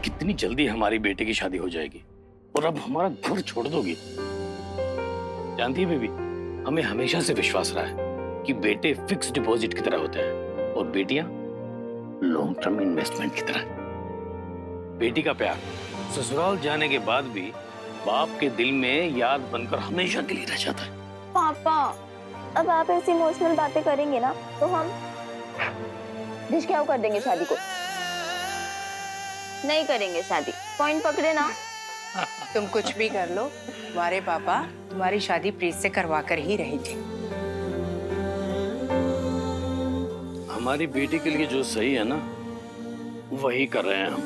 कितनी जल्दी हमारी बेटे की शादी हो जाएगी और अब हमारा घर छोड़ दोगी। जानती है बेबी, हमें हमेशा से विश्वास रहा है कि बेटे फिक्स डिपॉजिट की तरह होते हैं और बेटियां लॉन्ग टर्म इन्वेस्टमेंट की तरह। बेटी का प्यार ससुराल जाने के बाद भी बाप के दिल में याद बनकर हमेशा के लिए रह जाता है। पापा, अब आप ऐसी इमोशनल बातें करेंगे ना तो हम डिस्क्याव कर देंगे शादी को। नहीं करेंगे शादी, पॉइंट पकड़े ना। तुम कुछ भी कर लो, तुम्हारे पापा तुम्हारी शादी प्रीत से करवा कर ही रहे थे। हमारी बेटी के लिए जो सही है ना, वही कर रहे हैं हम।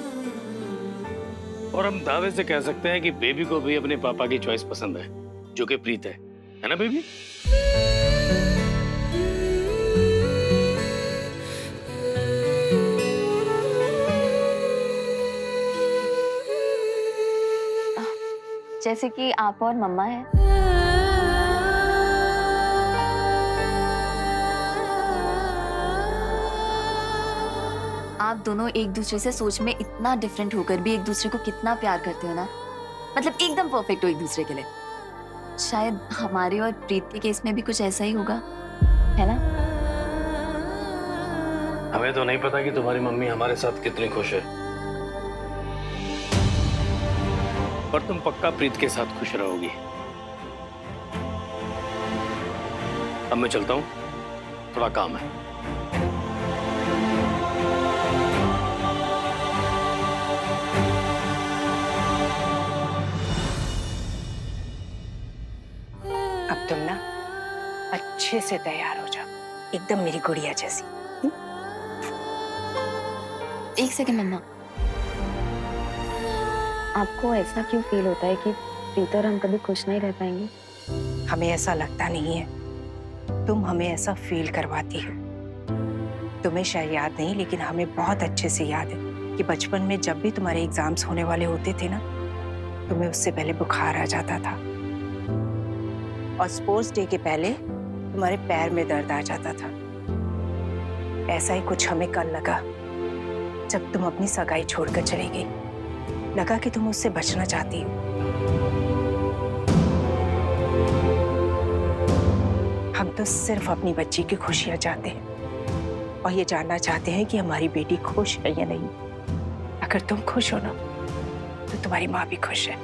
और हम दावे से कह सकते हैं कि बेबी को भी अपने पापा की चॉइस पसंद है, जो कि प्रीत है ना बेबी? जैसे कि आप और मम्मा है। आप दोनों एक दूसरे से सोच में इतना डिफरेंट होकर भी एक दूसरे को कितना प्यार करते हो ना, मतलब एकदम परफेक्ट हो एक दूसरे के लिए। शायद हमारे और प्रीत के केस में भी कुछ ऐसा ही होगा, है ना? हमें तो नहीं पता कि तुम्हारी मम्मी हमारे साथ कितनी खुश है, पर तुम पक्का प्रीत के साथ खुश रहोगी। अब मैं चलता हूँ, थोड़ा काम है। अब तुम ना अच्छे से तैयार हो जाओ, एकदम मेरी गुड़िया जैसी। एक सेकंड मम्मा, आपको ऐसा क्यों फील होता है कि प्रीत और हम कभी खुश नहीं रह पाएंगे? हमें ऐसा लगता नहीं है, तुम हमें ऐसा फील करवाती हो। तुम्हें शायद याद नहीं, लेकिन हमें बहुत अच्छे से याद है कि बचपन में जब भी तुम्हारे एग्जाम्स होने वाले होते थे ना, तुम्हें उससे पहले बुखार आ जाता था और स्पोर्ट्स डे के पहले तुम्हारे पैर में दर्द आ जाता था। ऐसा ही कुछ हमें कल लगा जब तुम अपनी सगाई छोड़कर चली गई। लगा कि तुम उससे बचना चाहती हो। हम तो सिर्फ अपनी बच्ची की खुशियां चाहते हैं और ये जानना चाहते हैं कि हमारी बेटी खुश है या नहीं। अगर तुम खुश हो ना, तो तुम्हारी माँ भी खुश है।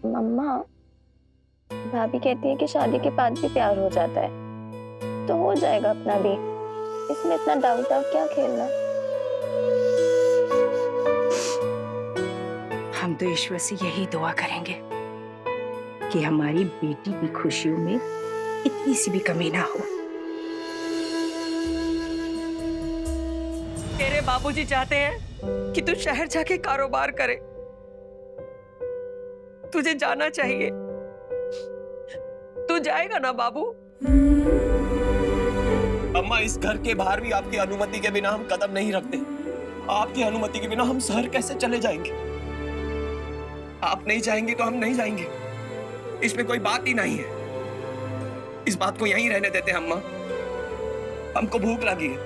मम्मा, भाभी कहती है कि शादी के बाद भी प्यार हो जाता है, तो हो जाएगा अपना भी। इसमें इतना डाउट क्या खेलना। हम तो ईश्वर से यही दुआ करेंगे कि हमारी बेटी की खुशियों में इतनी सी भी कमी ना हो। तेरे बाबूजी चाहते हैं कि तू शहर जाके कारोबार करे। तुझे जाना चाहिए। तू जाएगा ना बाबू? अम्मा, इस घर के बाहर भी आपकी अनुमति के बिना हम कदम नहीं रखते। आपकी अनुमति के बिना हम शहर कैसे चले जाएंगे? आप नहीं चाहेंगे तो हम नहीं जाएंगे। इसमें कोई बात ही नहीं है। इस बात को यहीं रहने देते हैं अम्मा। हमको भूख लगी है।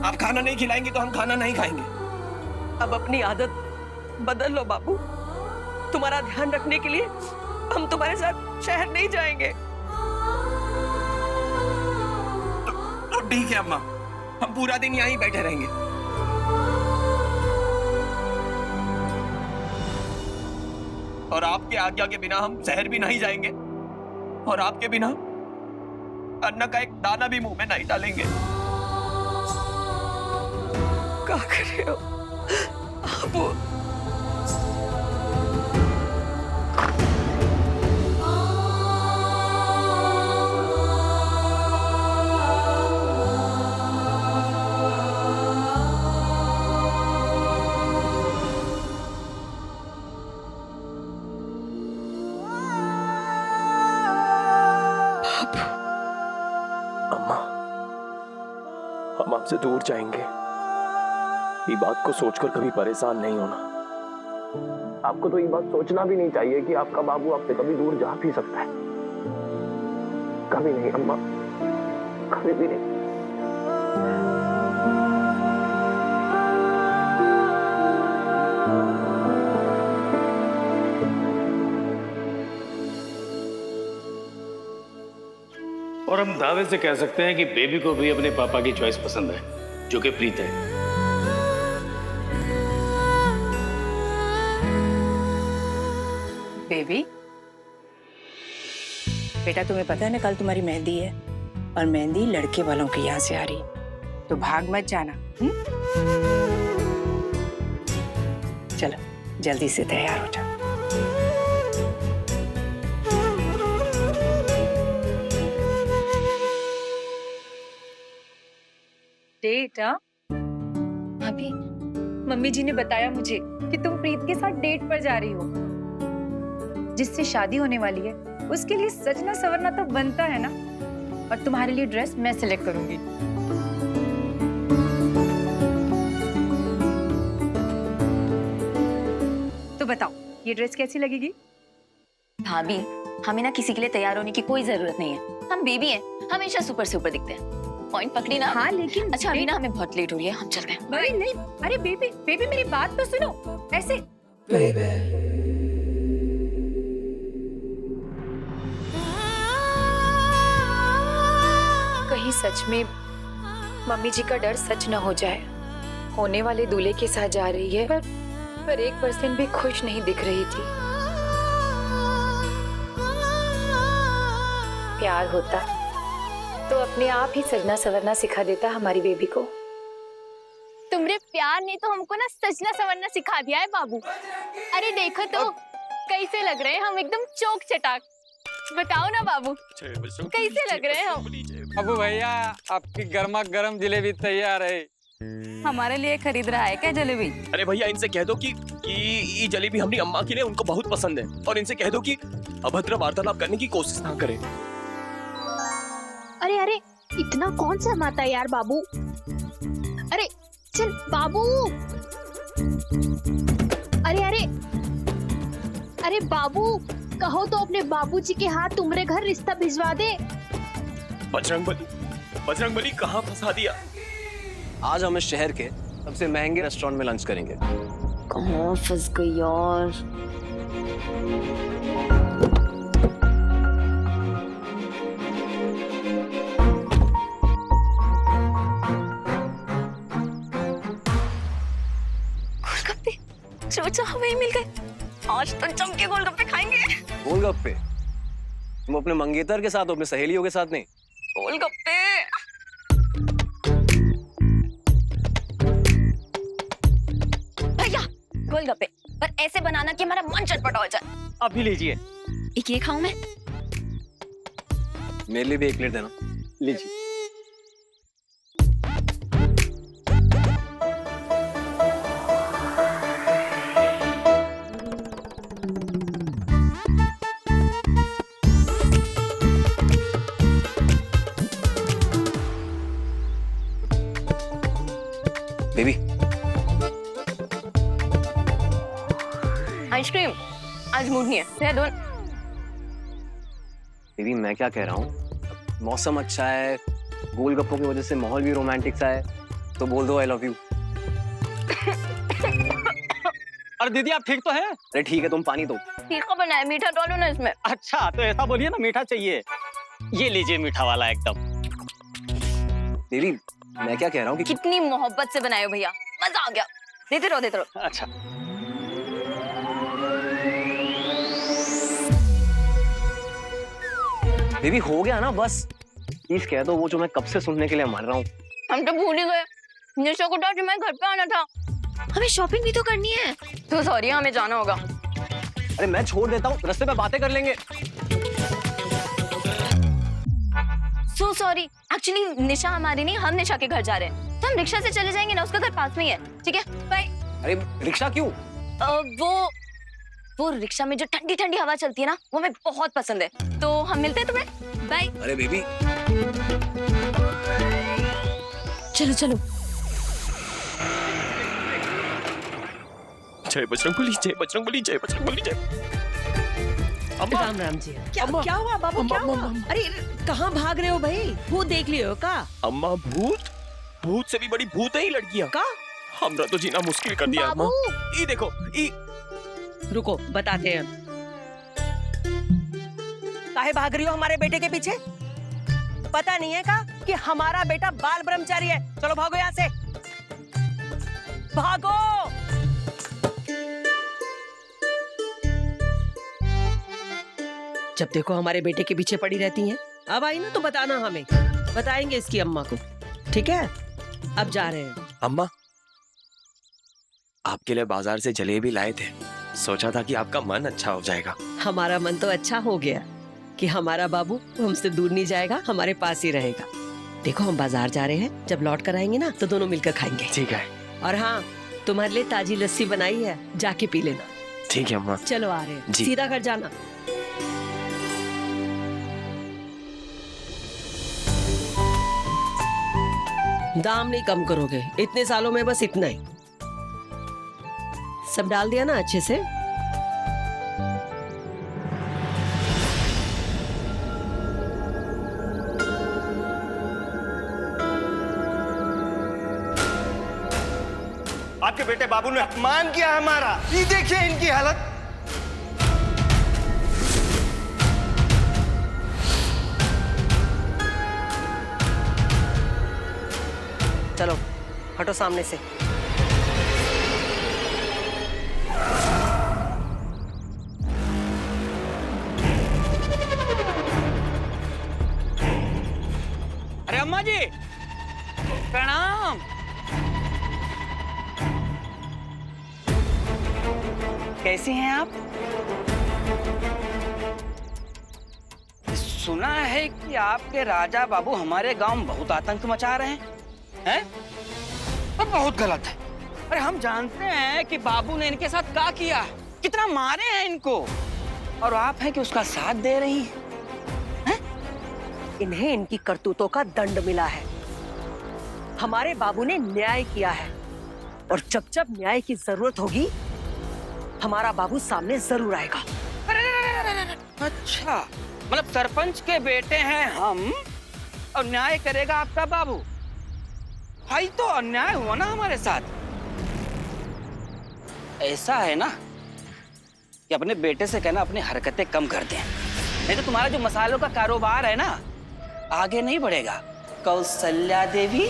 आप खाना नहीं खिलाएंगे तो हम खाना नहीं खाएंगे। अब अपनी आदत बदल लो बाबू। तुम्हारा ध्यान रखने के लिए हम तुम्हारे साथ शहर नहीं जाएंगे। तो ठीक है अम्मा, हम पूरा दिन यहीं बैठे रहेंगे। और आपके आज्ञा के बिना हम शहर भी नहीं जाएंगे और आपके बिना अन्न का एक दाना भी मुंह में नहीं डालेंगे। क्या कर रहे हो आप? अम्मा, हम आपसे दूर जाएंगे, ये बात को सोचकर कभी परेशान नहीं होना। आपको तो ये बात सोचना भी नहीं चाहिए कि आपका बाबू आपसे कभी दूर जा भी सकता है। कभी नहीं अम्मा, कभी भी नहीं। और हम दावे से कह सकते हैं कि बेबी को भी अपने पापा की चॉइस पसंद है, जो कि प्रीत है। बेबी, बेटा तुम्हें पता है ना कल तुम्हारी मेहंदी है और मेहंदी लड़के वालों के यहाँ से आ रही है, तो भाग मत जाना। चलो जल्दी से तैयार हो जाओ। डेट? हाँ, भाभी मम्मी जी ने बताया मुझे कि तुम प्रीत के साथ डेट पर जा रही हो। जिससे शादी होने वाली है उसके लिए सजना संवरना तो बनता है ना। और तुम्हारे लिए ड्रेस मैं सिलेक्ट करूंगी। तो बताओ ये ड्रेस कैसी लगेगी? भाभी, हमें ना किसी के लिए तैयार होने की कोई जरूरत नहीं है। हम बेबी हैं, हमेशा सुपर से ऊपर दिखते हैं। पॉइंट पकड़ी ना? हाँ लेकिन अच्छा अभी ना हमें बहुत लेट हो रही है, हम चलते हैं। नहीं नहीं, अरे बेबी बेबी मेरी बात तो सुनो। ऐसे कहीं सच में मम्मी जी का डर सच न हो जाए। होने वाले दूल्हे के साथ जा रही है पर 1% भी खुश नहीं दिख रही थी। प्यार होता तो अपने आप ही सजना संवरना सिखा देता हमारी बेबी को। तुमरे प्यार ने तो हमको ना सजना संवरना सिखा दिया है बाबू। अरे देखो तो कैसे लग रहे हैं हम, एकदम चौक चटाक। बताओ ना बाबू, कैसे लग रहे हैं हम? अबू भैया आपकी गर्मा गर्म जलेबी तैयार है। हमारे लिए खरीद रहा है क्या जलेबी? अरे भैया इनसे कह दो कि ये जलेबी हमारी अम्मा के लिए उनको बहुत पसंद है, और इनसे कह दो कि अभद्र वार्तालाप करने की कोशिश ना करें। अरे अरे इतना कौन शर्माता है यार बाबू। अरे चल बाबू। अरे अरे अरे बाबू, कहो तो अपने बाबूजी के हाथ तुम्हारे घर रिश्ता भिजवा दे। बजरंगबली कहाँ फंसा दिया? आज हम इस शहर के सबसे महंगे रेस्टोरेंट में लंच करेंगे। कहाँ फंस गई यार। गोलगप्पे जो चाहो वही मिल गए। आज तो जम के गोलगप्पे खाएंगे। गोलगप्पे? तुम अपने मंगेतर के साथ हो, अपने सहेलियों के साथ नहीं। गोलगप्पे। भैया गोलगप्पे, पर ऐसे बनाना कि हमारा मन चटपटा हो जाए। अभी लीजिए। एक ये खाऊं मैं? मेरे लिए भी एक प्लेट देना। लीजिए। बेबी आइसक्रीम आज मूड नहीं है। बेबी मैं क्या कह रहा हूँ, मौसम अच्छा है, गोलगप्पों की वजह से माहौल भी रोमांटिक सा है, तो बोल दो आई लव यू। अरे दीदी आप ठीक तो हैं? अरे ठीक है, तुम पानी दो। तीखा बनाया, मीठा डालो ना इसमें। अच्छा तो ऐसा बोलिए ना, मीठा चाहिए। ये लीजिए मीठा वाला एकदम। बेबी मैं क्या कह रहा हूँ कि कितनी मोहब्बत से बनाए हो भैया, मजा आ गया। देते रहो देते रहो। अच्छा बेबी हो गया ना, बस प्लीज कह दो वो जो मैं कब से सुनने के लिए मर रहा हूँ। हम तो भूल ही गए, निशा को तो मैं घर पे आना था। हमें शॉपिंग भी तो करनी है। तो सॉरी, हमें जाना होगा। अरे मैं छोड़ देता हूँ, रास्ते पे बातें कर लेंगे। सो सॉरी, एक्चुअली निशा हमारी नहीं, हम निशा के घर जा रहे हैं, तो हम रिक्शा से चले जाएंगे ना, उसका घर पास में ही है। ठीक है बाय। अरे रिक्शा क्यों? वो रिक्शा में जो ठंडी ठंडी हवा चलती है ना, वो हमें बहुत पसंद है, तो हम मिलते हैं तुम्हें। बाय। अरे बेबी चलो चलो। जय बजरंगबली, जय बजरंगबली, जय बजरंगबली, जय। राम राम जी। क्या हुआ बाबू, क्या हुआ? अरे कहाँ भाग रहे हो भाई? भूत देख लियो का? अम्मा भूत? भूत से भी बड़ी भूत है ही लड़कियां का हमरा तो जीना मुश्किल कर दिया अम्मा। बाबू ये देखो ये रुको बताते हैं। काहे भाग रही हो हमारे बेटे के पीछे? पता नहीं है का कि हमारा बेटा बाल ब्रह्मचारी है? चलो भागो यहाँ से, भागो। जब देखो हमारे बेटे के पीछे पड़ी रहती हैं। अब आई ना तो बताना हमें, बताएंगे इसकी अम्मा को, ठीक है? अब जा रहे हैं। अम्मा आपके लिए बाजार से जलेबी लाए थे, सोचा था कि आपका मन अच्छा हो जाएगा। हमारा मन तो अच्छा हो गया कि हमारा बाबू हमसे दूर नहीं जाएगा, हमारे पास ही रहेगा। देखो हम बाजार जा रहे हैं, जब लौट कर आएंगे ना तो दोनों मिलकर खाएंगे। ठीक है। और हाँ, तुम्हारे लिए ताजी लस्सी बनाई है, जाके पी लेना। ठीक है अम्मा। चलो आ रहे हैं, जी। सीधा घर जाना। दाम नहीं कम करोगे, इतने सालों में बस इतना ही। सब डाल दिया ना अच्छे से? आपके बेटे बाबू ने अपमान किया है हमारा, ये देखिए इनकी हालत। चलो हटो सामने से। अरे अम्मा जी प्रणाम। कैसी हैं आप? सुना है कि आपके राजा बाबू हमारे गांव में बहुत आतंक मचा रहे हैं? और बहुत गलत है। अरे हम जानते हैं कि बाबू ने इनके साथ क्या किया, कितना मारे हैं इनको, और आप हैं कि उसका साथ दे रही हैं। इन्हें इनकी करतूतों का दंड मिला है। हमारे बाबू ने न्याय किया है, और जब जब न्याय की जरूरत होगी हमारा बाबू सामने जरूर आएगा। अच्छा, मतलब सरपंच के बेटे हैं हम और न्याय करेगा आपका बाबू? भाई तो अन्याय हुआ ना हमारे साथ। ऐसा है ना कि अपने बेटे से कहना अपनी हरकतें कम कर दें, नहीं तो तुम्हारा जो मसालों का कारोबार है ना आगे नहीं बढ़ेगा। कौशल्या देवी,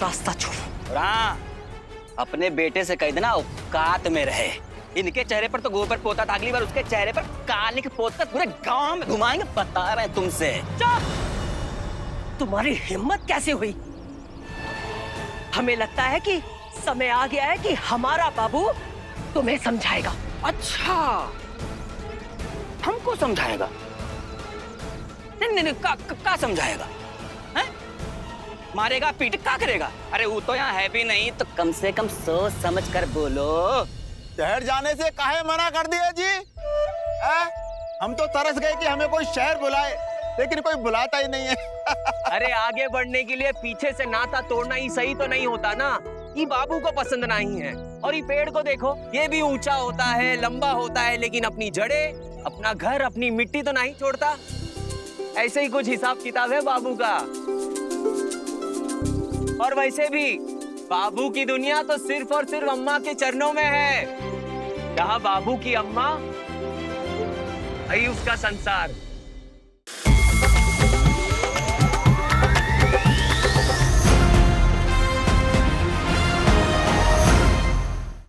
रास्ता छोड़ो। और हाँ, अपने बेटे से कह देना औकात में रहे। इनके चेहरे पर तो गोबर पोता था, अगली बार उसके चेहरे पर काले के पोत कर पूरे गांव में घुमाएंगे, बता रहे हैं तुमसे। तुम्हारी हिम्मत कैसे हुई? हमें लगता है कि समय आ गया है कि हमारा बाबू तुम्हें समझाएगा। अच्छा, हमको समझाएगा? नहीं नहीं, का समझाएगा? हैं? मारेगा, पीट का करेगा? अरे वो तो यहाँ है भी नहीं, तो कम से कम सोच समझ कर बोलो। शहर जाने से काहे मना कर दिया जी? हम तो तरस गए कि हमें कोई शहर बुलाए, लेकिन कोई बुलाता ही नहीं है। अरे आगे बढ़ने के लिए पीछे से नाता तोड़ना ही सही तो नहीं होता ना। ये बाबू को पसंद नहीं है। और ये पेड़ को देखो, ये भी ऊंचा होता है, लंबा होता है, लेकिन अपनी जड़ें, अपना घर, अपनी मिट्टी तो नहीं छोड़ता। ऐसे ही कुछ हिसाब किताब है बाबू का। और वैसे भी बाबू की दुनिया तो सिर्फ और सिर्फ अम्मा के चरणों में है। जहाँ बाबू की अम्मा, वही उसका संसार।